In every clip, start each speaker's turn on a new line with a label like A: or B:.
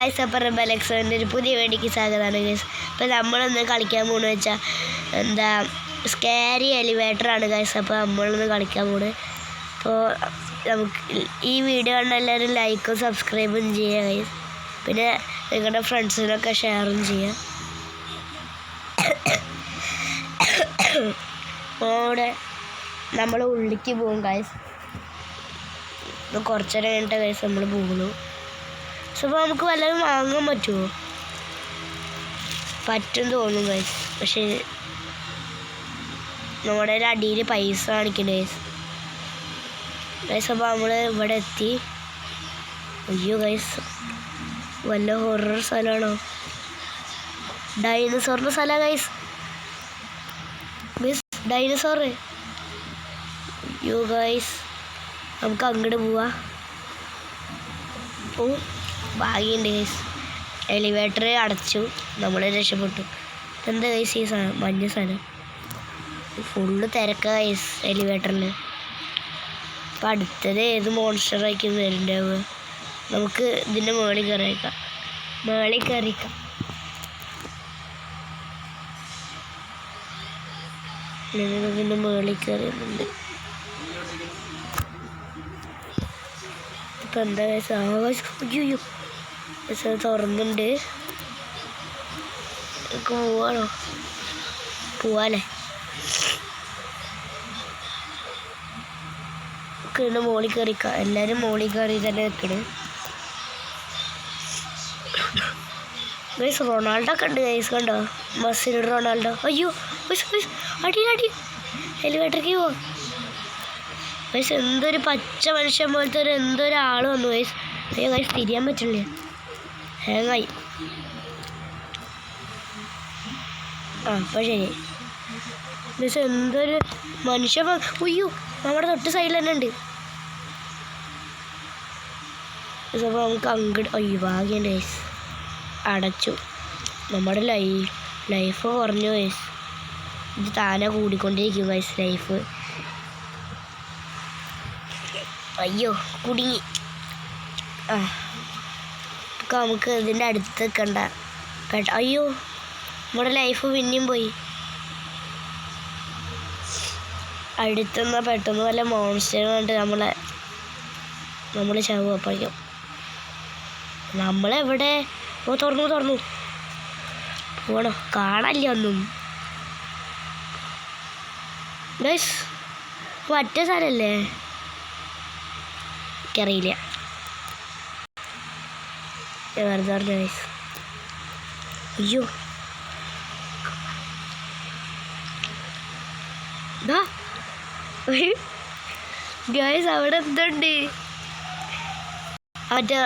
A: അപ്പോൾ റെബലക്സോൻ്റെ ഒരു പുതിയ വീഡിയോക്ക് സ്വാഗതമാണ് ഗൈസ്. അപ്പോൾ നമ്മളൊന്ന് കളിക്കാൻ പോകുന്നത് വെച്ചാൽ എന്താ സ്കാരി എലിവേറ്ററാണ് ഗൈസ്. അപ്പോൾ നമ്മളൊന്ന് കളിക്കാൻ പോകുന്നത്. അപ്പോൾ നമുക്ക് ഈ വീഡിയോ കണ്ട എല്ലാവരും ലൈക്കും സബ്സ്ക്രൈബും ചെയ്യുക ഗൈസ്. പിന്നെ നിങ്ങളുടെ ഫ്രണ്ട്സിനൊക്കെ ഷെയറും ചെയ്യുക. അവിടെ നമ്മൾ ഉള്ളിലേക്ക് പോകും ഗൈസ്. കുറച്ച് നേരം കഴിഞ്ഞിട്ട് ഗൈസ് നമ്മൾ പോകുന്നു. അപ്പോൾ നമുക്ക് വല്ലതും വാങ്ങാൻ പറ്റുമോ? പറ്റും തോന്നും ഗൈസ്. പക്ഷേ നമ്മുടെ അടിയിൽ പൈസ കാണിക്കണ്ടേ ഗൈസ്. അപ്പോൾ നമ്മൾ ഇവിടെ എത്തി. അയ്യോ ഗൈസ്, വല്ല ഹൊറർ സ്ഥലമാണോ? ഡൈനസോറിൻ്റെ സ്ഥലമാണ് ഗൈസ്. ഡൈനസോർ. അയ്യോ ഗൈസ്, നമുക്ക് അങ്ങോട്ട് പോവാം. ഓ ഭാഗ്യമുണ്ട് ഗൈസ്, എലിവേറ്റർ അടച്ചു, നമ്മൾ രക്ഷപ്പെട്ടു. എന്താ ഗൈസ് ഈ സാധനം? മഞ്ഞ സാധനം ഫുള്ള് തിരക്ക ഗൈസ് എലിവേറ്ററിൽ. അപ്പം അടുത്തത് ഏത് മോൺസ്റ്ററായിരിക്കും വരുന്നുണ്ടാവുക? നമുക്ക് ഇതിൻ്റെ മുകളിൽ കയറിയേക്കാം. ഇതിൻ്റെ മുകളിൽ കയറിയുന്നുണ്ട്. ഇപ്പം എന്താ ഗൈസ്? അയ്യോ തുറന്നുണ്ട്. പോവാല്ലേ? ഇതിൻ്റെ മോളിൽ കയറിക്കാം. എല്ലാവരും മോളിൽ കയറി തന്നെ നിൽക്കണ് ഗൈസ്. റൊണാൾഡോ ഒക്കെ ഉണ്ട് ഗൈസ്, കണ്ടോ? ബസ്സിൽ റൊണാൾഡോ. അയ്യോ അടി എലിവേറ്ററിക്ക് പോവാം ഗൈസ്. എന്തൊരു പച്ച മനുഷ്യൻ പോലത്തെ എന്തൊരു ആൾ വന്നു ഗൈസ്. അയ്യോ ഗൈസ്, തിരിയാൻ പറ്റില്ല, ഹാങ്ങായി. അപ്പോൾ ശരി ഗൈസ്. എന്തൊരു മനുഷ്യൻ. അയ്യോ നമ്മുടെ തൊട്ട് സൈഡിൽ തന്നെ ഉണ്ട്. അപ്പോൾ നമുക്ക് അങ്ങോട്ട്. അയ്യോ ഭാഗ്യമുണ്ട് ഗൈസ്, അടച്ചു. നമ്മുടെ ലൈഫ് കുറഞ്ഞു ഗൈസ്. ഇത് താനെ കൂടിക്കൊണ്ടിരിക്കും ഗൈസ് ലൈഫ്. അയ്യോ കുടുങ്ങി. നമുക്ക് ഇതിൻ്റെ അടുത്ത് നിൽക്കണ്ട. അയ്യോ നമ്മുടെ ലൈഫ് പിന്നെയും പോയി. അടുത്തുനിന്ന് പെട്ടെന്ന് വല്ല മോൺസ്റ്റർ കണ്ട് നമ്മൾ ചാവും. അപ്പോഴേക്കും നമ്മളെവിടെ? തുറന്നു പോണോ? കാണാനില്ല ഒന്നും ഗൈസ്. മറ്റേ സ്ഥലമല്ലേ? എനിക്കറിയില്ല, വെറുതെ പറഞ്ഞു ഗൈസ്. അയ്യോ ഗൈസ്, അവിടെ എന്തുണ്ട്? മറ്റേ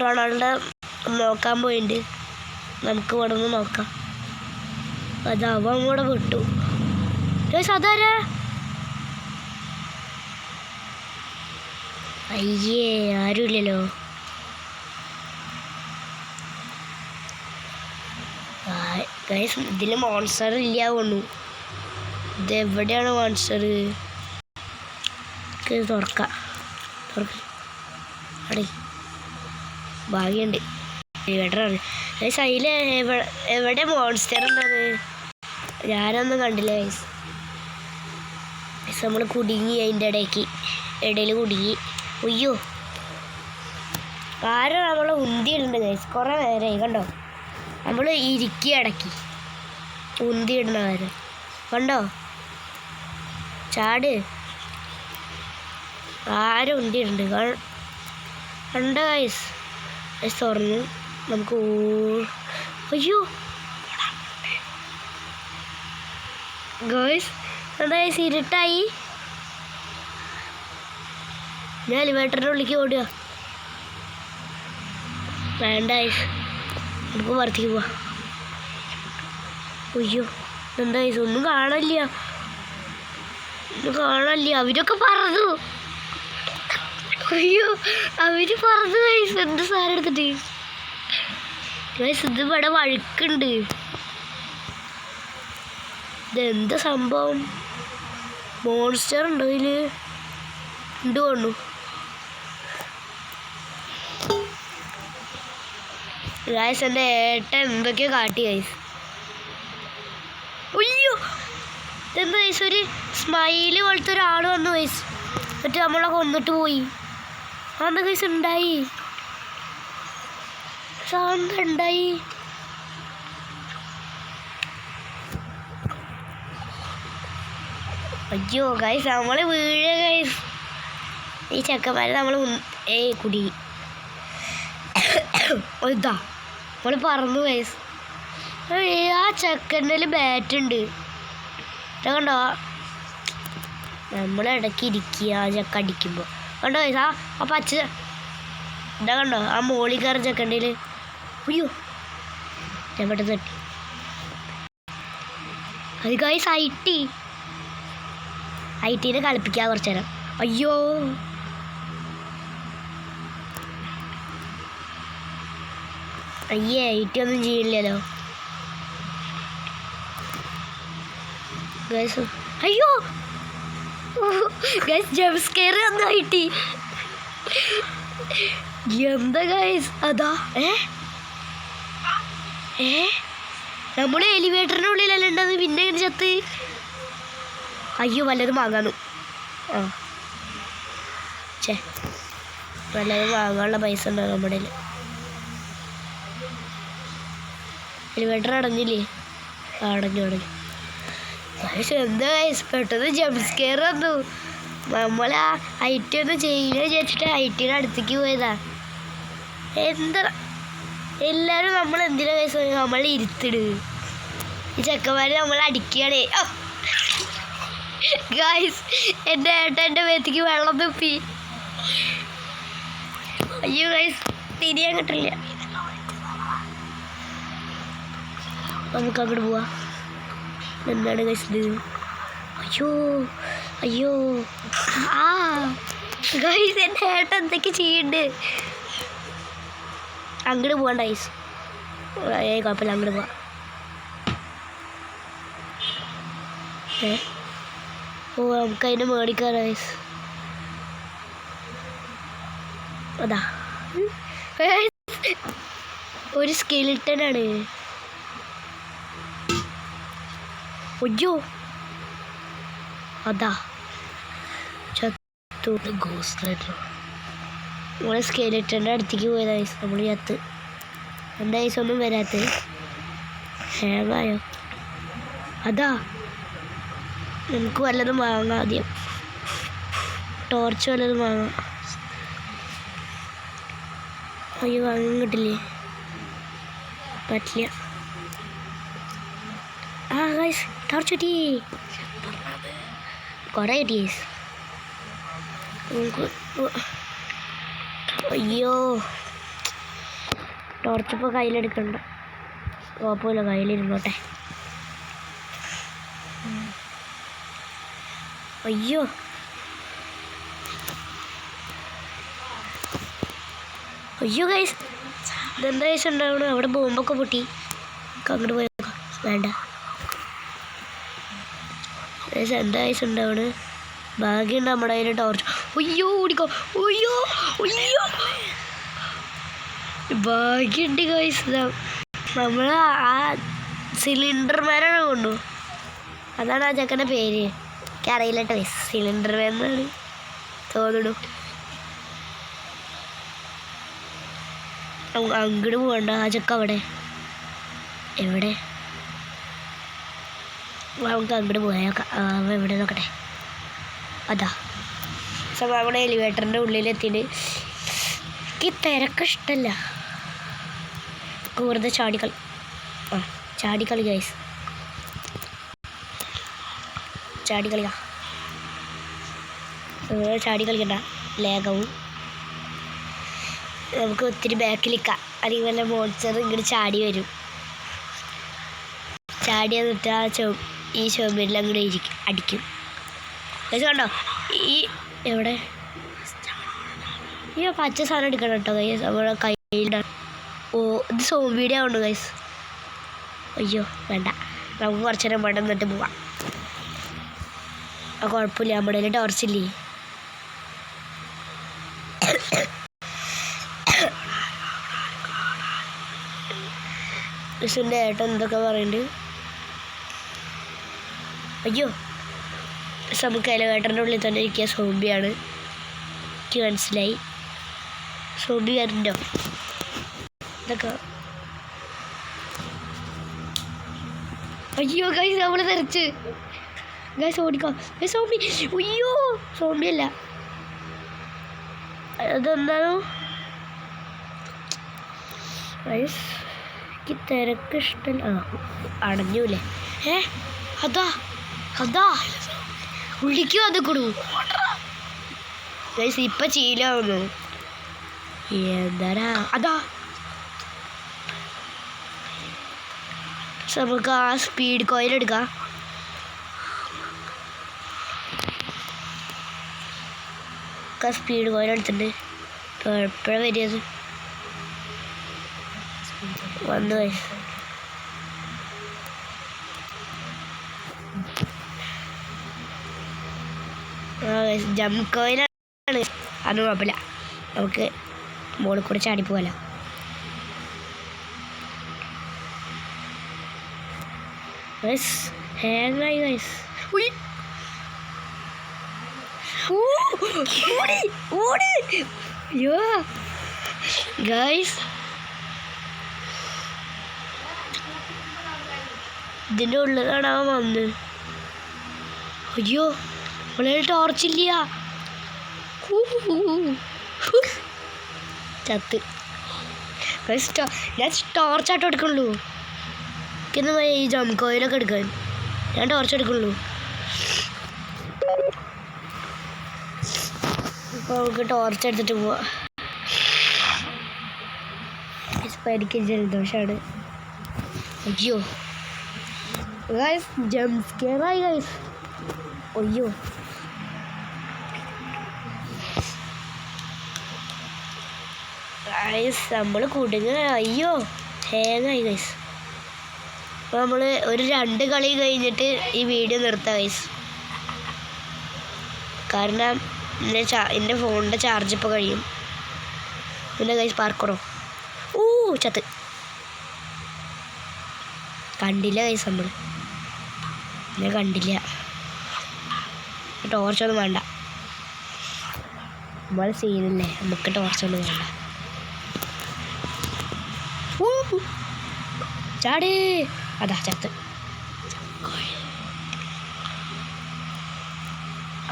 A: റൊണാൾഡോ നോക്കാൻ പോയിട്ടുണ്ട്. നമുക്ക് ഇവിടെ നിന്ന് നോക്കാം. അത് അവൻ കൂടെ വിട്ടു ഗൈസ്. അതാരാ? അയ്യേ ആരുമില്ലല്ലോ. ഗൈസ് ഇതിൽ മോൺസ്റ്റർ ഇല്ല തോന്നുന്നു. ഇതെവിടെയാണ് മോൺസ്റ്റർ? തുറക്കാം. അടേ ഭാഗ്യമുണ്ട്, എവിടെയാണ് ഗൈസ്? അതിൽ എവിടെ മോൺസ്റ്റർ ഉണ്ടത്? ഞാനൊന്നും കണ്ടില്ല ഗൈസ്. നമ്മൾ കുടുങ്ങി, അതിൻ്റെ ഇടയിൽ കുടുങ്ങി. അയ്യോ ആരും നമ്മളെ ഉന്തിയിടുന്നുണ്ട് ഗൈസ്. കുറേ നേരമായി കണ്ടോ? നമ്മൾ ഇടുക്കി അടക്കി ഉന്തിയിടുന്ന കാര്യം കണ്ടോ? ചാട്. ആരും ഉന്തിയിടുന്നുണ്ട് കണ്ടോ ഗൈസ്? തുറന്നു നമുക്ക്. അയ്യോ ഗൈസ്, എന്താ ഗൈസ് ഇരുട്ടായി? ഞാൻ എലിവേറ്ററിൻ്റെ ഉള്ളിലേക്ക് ഓടുക. വേണ്ട ഗൈസ്, നമുക്ക് പുറത്തേക്ക് പോവാം. അയ്യോ എന്താ ഗൈസ്, ഒന്നും കാണാനില്ല. അവരൊക്കെ പറന്നു. അയ്യോ അവര് പറന്നു ഗൈസ്. എന്ത് സാധനം എടുത്തിട്ട് ഗൈസ്? ഇത് ഇവിടെ വഴുക്കുണ്ട്. ഇതെന്താ സംഭവം? മോൺസ്റ്റർ ഉണ്ടോ ഇതിൽ? ഉണ്ട് തോന്നുന്നു. ഗൈസ് എൻ്റെ ഏട്ടൻ എന്തൊക്കെയോ കാട്ടി ഗൈസ്. അയ്യോ ഇതെന്താ ഗൈസ്, ഒരു സ്മൈല് പോലത്തെ ഒരാൾ വന്നു ഗൈസ്. എന്നിട്ട് നമ്മളെ കൊന്നിട്ട് പോയി. അതെന്താ ഗൈസ് ഉണ്ടായി? സാന്ത ഉണ്ടായി. അയ്യോ ഗൈസ് നമ്മൾ വീഴ ഗൈസ്. ഈ ചെക്കന്മാരെ നമ്മൾ കുടി ഇതാ നമ്മൾ പറന്നു ഗൈസ്. ആ ചെക്കൻ്റെ ബാറ്റ് ഉണ്ട് കണ്ടോ. നമ്മൾ ഇടയ്ക്ക് ഇരിക്കുക ആ ചെക്ക അടിക്കുമ്പോൾ കണ്ടോ ഗൈസ്. ആ പച്ച ഇതാ കണ്ടോ ആ മോളി കയറി ചെക്കൻ്റെ. അയ്യോ ഞാൻ പെട്ടെന്ന് തട്ടി. അത് ഗൈസ് ഐ ടീനെ കളിപ്പിക്കുക കുറച്ചു നേരം. അയ്യോ ഐ ടി ഒന്നും ചെയ്യില്ലല്ലോ ഗൈസ്. അയ്യോ ഗൈസ് ജംപ് സ്കെയർ വന്നു ഐ ടി. എന്താ ഗൈസ് അതാ നമ്മുടെ എലിവേറ്ററിൻ്റെ ഉള്ളിലല്ല ഉണ്ടത്. പിന്നെ ചത്ത്. അയ്യോ വല്ലതും വാങ്ങാന്നു. ആ വല്ലതും വാങ്ങാനുള്ള പൈസ ഉണ്ടോ നമ്മുടെ കയ്യിൽ? എലിവേറ്റർ അടഞ്ഞില്ലേ? അടഞ്ഞു. പക്ഷെ എന്താ പെട്ടെന്ന് ജംപ് സ്കെയർ വന്നു. നമ്മൾ ആ ഐ ടി ഒന്ന് ചെയ്യുന്ന വിചാരിച്ചിട്ട് ഐ ടിയുടെ അടുത്തേക്ക് പോയതാ. എന്താ എല്ലാവരും നമ്മൾ എന്തിനാ കേസ് നമ്മൾ ഇരുത്തിട്. ഈ ചെക്കന്മാർ നമ്മൾ അടിക്കുകയാണേ. ഗായ്സ് എൻ്റെ ഏട്ടൻ്റെ മേത്തേക്ക് വെള്ളം തുപ്പി. അയ്യോ ഗായ്സ് തിരിയാൻ കിട്ടില്ല. നമുക്ക് അങ്ങോട്ട് പോവാം. എന്താണ് ഗൈസ് ഇത്? അയ്യോ ആ ഗൈസ് എൻ്റെ ഏട്ടൻ എന്തൊക്കെ ചെയ്യുന്നുണ്ട്. അങ്ങോട്ട് പോകണ്ട ഗൈസ്. കുഴപ്പമില്ല അങ്ങോട്ട് പോവാം. നമുക്ക് അതിൻ്റെ മേടിക്കാം ഗൈസ്. അതാ ഒരു സ്കെലിട്ടനാണ്. അയ്യോ അതാ ചത്തു. നമ്മളെ സ്കെലിട്ടൻ്റെ അടുത്തേക്ക് പോയതാ ഗൈസ്. നമ്മൾ ചത്ത്. എന്താ ഗൈസ് ഒന്നും വരാത്ത ഹാങ്ങായോ? അതാ നമുക്ക് വല്ലതും വാങ്ങാം. ആദ്യം ടോർച്ച് വല്ലതും വാങ്ങാം. അയ്യോ വാങ്ങാൻ കിട്ടില്ലേ? പറ്റില്ല. ആ ഗൈസ് ടോർച്ച് കിട്ടി. കുറേ കിട്ടി ഗൈസ്. അയ്യോ ടോർച്ച് ഇപ്പോൾ കയ്യിലെടുക്കണ്ട. കുഴപ്പമില്ല കയ്യിലിരുന്നോട്ടെ. അയ്യോ ഗൈസ് ഇതെന്താ ഗൈസ് ഉണ്ടാവണം? അവിടെ ബോംബൊക്കെ പൊട്ടി. അങ്ങോട്ട് പോയി വേണ്ട ഗൈസ്. എന്താ ഗൈസ് ഉണ്ടാവണ്? ഭാഗ്യമുണ്ട് നമ്മുടെ കയ്യിൽ ടോർച്ച്. അയ്യോ ഓടിക്കോ. അയ്യോ ഭാഗ്യമുണ്ട് ഗൈസ്. നമ്മൾ ആ സിലിണ്ടർ മാനാണ് കൊണ്ടു. അതാണ് ആ ചെക്കൻ്റെ പേര്. എനിക്കറിയില്ല കേട്ടോ ഗൈസ്. സിലിണ്ടർ മാൻ എന്നാണ് തോന്നുന്നു. അങ്ങോട്ട് പോകണ്ട. ആ ചെക്ക അവിടെ എവിടെ? നമുക്ക് അങ്ങോട്ട് പോയേക്കാം. എവിടെ നോക്കട്ടെ. അതാ നമ്മുടെ എലിവേറ്ററിൻ്റെ ഉള്ളിലെത്തിയിട്ട് എനിക്ക് തിരക്ക് ഇഷ്ടമല്ല. വെറുതെ ചാടിക്കളി ഗൈസ്. ചാടി കളിക്കണ്ട. ലേഖവും നമുക്ക് ഒത്തിരി ബാക്കിൽ നിൽക്കാം. അല്ലെങ്കിൽ വല്ല മോൺസ്റ്റർ ഇങ്ങോട്ട് ചാടി വരും. ചാടി വന്നിട്ട് ആ ഈ ചുമരിൽ അങ്ങോട്ട് അടിക്കും. ഗൈസ് കണ്ടോ ഈ എവിടെ ഈ പച്ച സാധനം എടുക്കണം കേട്ടോ ഗൈസ്. നമ്മുടെ കയ്യിൽ ഇത് സോംബിയുടെ ഉണ്ട് ഗൈസ്. അയ്യോ വേണ്ട, നമുക്ക് കുറച്ച് നേരം വേണ്ട എന്നിട്ട് പോവാം. കുഴപ്പമില്ല, നമ്മുടെ കയ്യിൽ ടോർച്ചില്ലേ. മിസ്സിൻ്റെ ഏട്ടൻ എന്തൊക്കെ പറയുന്നുണ്ട്. അയ്യോ നമുക്ക് എലിവേറ്ററിൻ്റെ ഉള്ളിൽ തന്നെ ഇരിക്കുക സോംബിയാണ്. എനിക്ക് മനസ്സിലായി. സോംബി വരുന്നുണ്ടോ? ഇതൊക്കെ അയ്യോ ഗൈസ് നമ്മൾ തെറിച്ച്. ഗൈസ് ഓടിക്കാം. Guys zombie. അയ്യോ സോംബി അല്ല, അതെന്താണോ ഗൈസ് എനിക്ക് തിരക്ക് ഇഷ്ടമല്ല. അടഞ്ഞൂല്ലേ? അതാ അതാ ഉള്ളിക്ക് വന്നിക്കണു ഗൈസ്. ഇപ്പം ചീലാവുന്നു. എന്താടാ അതാ. നമുക്ക് ആ സ്പീഡ് കോയിൽ എടുക്കാം. സ്പീഡ് കോയിൽ എടുത്തിട്ടുണ്ട്. ഇപ്പോൾ എപ്പോഴാണ് വരികയത്? വന്നു ഗൈസ്. ജമ്പ് കോയിലാണ്. അത് കുഴപ്പമില്ല, നമുക്ക് മുകളിൽ കൂടെ ചാടിപ്പോവല്ലോ. ഗൈസ് ഹാങ്ങായി ഗൈസ്. അയ്യോ ഗൈസ് ഇതിൻ്റെ ഉള്ളിലാണ് അവൻ വന്ന്. അയ്യോ വളരെ ടോർച്ചില്ല. ചത്ത് ഗൈസ്. ഞാൻ ടോർച്ചായിട്ട് എടുക്കുള്ളൂ. എനിക്കൊന്നും ഈ ജമ്പ് കോയിലൊക്കെ എടുക്കാൻ. ഞാൻ ടോർച്ച് എടുക്കുള്ളൂ. ഇപ്പോൾ നമുക്ക് ടോർച്ച് എടുത്തിട്ട് പോവാം. ഇപ്പം എനിക്ക് ജലദോഷമാണ്. അയ്യോ ഗൈസ് ജമ്പ് സ്കെയറായി ഗൈസ്. അയ്യോ ഗൈസ് നമ്മൾ കുടുങ്ങ. അയ്യോ ഹാങ്ങായി ഗൈസ്. അപ്പോൾ നമ്മൾ ഒരു 2 കളി കഴിഞ്ഞിട്ട് ഈ വീഡിയോ നിർത്താം ഗൈസ്. കാരണം എൻ്റെ ഫോണിൻ്റെ ചാർജ് ഇപ്പോൾ കഴിയും. പിന്നെ ഗൈസ് പാർക്കറോ ചത്ത് കണ്ടില്ല ഗൈസ്. ഞാൻ കണ്ടില്ല. ടോർച്ചൊന്നും വേണ്ട, നമ്മൾ സീനില്ലേ, നമുക്ക് ടോർച്ചൊന്നും വേണ്ട. ചാടേ. അതാ ചത്ത്.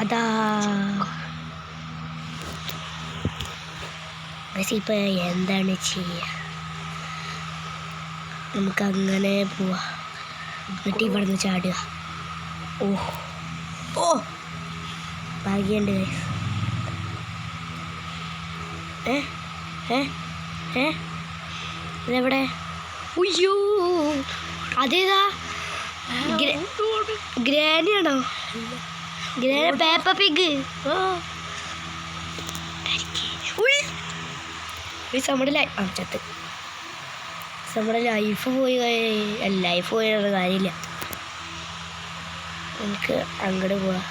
A: അതാ ഇപ്പം എന്താണ് ചെയ്യുക? നമുക്കങ്ങനെ പോവാം. എന്നിട്ട് ഇവിടെ നിന്ന് ചാടുക. ഓ ഭാഗ്യമുണ്ട് ഗൈസ്. ഇതെവിടെ? ഉയ്യോ അതേതാ? ഗ്രാനിയാണോ? Granny Peppa Pig. ചത്ത്. നമ്മുടെ ലൈഫ് പോയി. ലൈഫ് പോയുള്ള കാര്യമില്ല. നമുക്ക് അങ്ങോട്ട് പോവാം.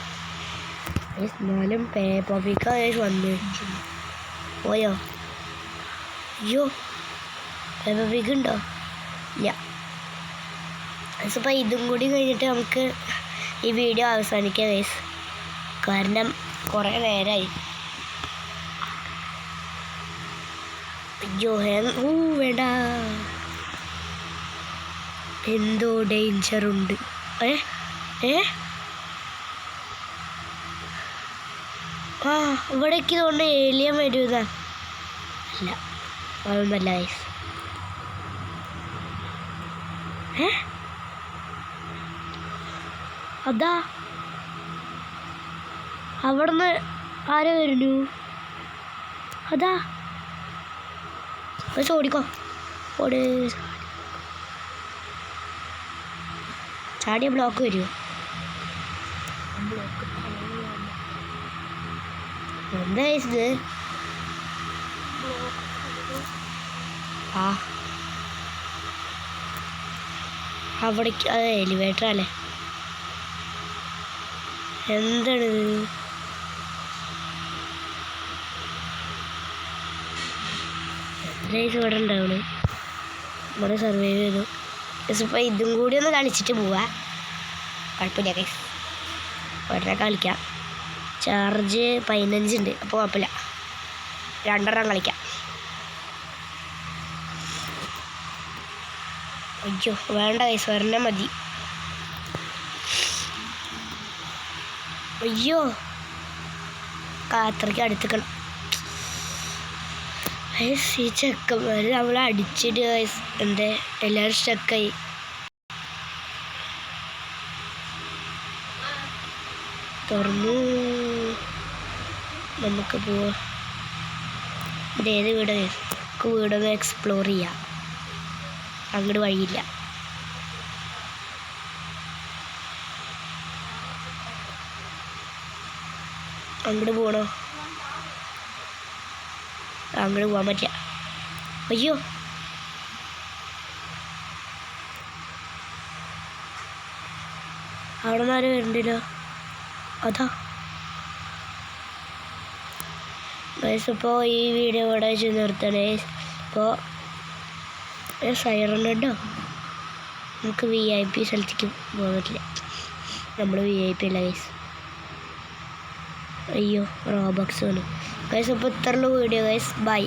A: എന്നാലും പേപ്പ പിഗ് വന്ന് പോയോ? അയ്യോ പേപ്പ പിഗ് ഉണ്ടോ? ഇല്ല. അപ്പം ഇതും കൂടി കഴിഞ്ഞിട്ട് നമുക്ക് ഈ വീഡിയോ അവസാനിക്കാം ഗൈസ്. കാരണം കുറേ നേരമായി. അയ്യോ വേണ്ട, എന്തോ ഡേഞ്ചറുണ്ട്. ഇവിടേക്ക് തോന്നുന്നു ഏലിയൻ വരുന്ന. അല്ല അതൊന്നല്ല ഗൈസ്. അതാ അവിടുന്ന് ആരോ വരുന്നു. അതാ ഓടിക്കോ. ഓട്. ചാടിയ ബ്ലോക്ക് വരുമോ? എന്താ ഇത്? അവിടേക്ക് അത് എലിവേറ്റർ അല്ലേ? എന്താണിത്? ഇവിടെ ഉണ്ടാവണം. ഇവിടെ സർവൈവ് ചെയ്തു. ഇപ്പോൾ ഇതും കൂടി ഒന്ന് കളിച്ചിട്ട് പോവാ. കുഴപ്പമില്ല ഗൈസ്, ഉടനെ കളിക്കാം. ചാർജ് 15 ഉണ്ട്, അപ്പോൾ കുഴപ്പമില്ല, 2 കളിക്കാം. അയ്യോ വേണ്ട ഗൈസ്, ഒരെണ്ണം മതി. അയ്യോ അത്രയ്ക്ക് അടുത്തേക്കണം ഗൈസ്. ഈ ചെക്കന്മാർ നമ്മളെ അടിച്ചിട്ട് ഗൈസ്, എൻ്റെ എല്ലാവരും സ്റ്റക്കായി. തുറന്നു, നമുക്ക് പോവാം. ഇതേത് വീട് ഗൈസ്? നമുക്ക് വീടൊന്ന് എക്സ്പ്ലോർ ചെയ്യാം. അങ്ങോട്ട് വഴിയില്ല. അങ്ങോട്ട് പോകണോ? അങ്ങോട്ട് പോകാൻ പറ്റില്ല. അയ്യോ അവിടെ നിന്ന് ആരും വരുന്നുണ്ടല്ലോ. അതാ ഗൈസ്, ഇപ്പോൾ ഈ വീഡിയോ ഇവിടെ വെച്ച് നിർത്തണേ. ഇപ്പോൾ സൈറൺ ഉണ്ടോ? നമുക്ക് VIP സ്ഥലത്തേക്ക് പോകാൻ പറ്റില്ല, നമ്മൾ VIP അല്ല ഗൈസ്. അയ്യോ റോബക്സ് ആണ് ഗൈസ്. അപ്പോൾ ഇത്രയുള്ള വീഡിയോ ഗൈസ്, ബൈ.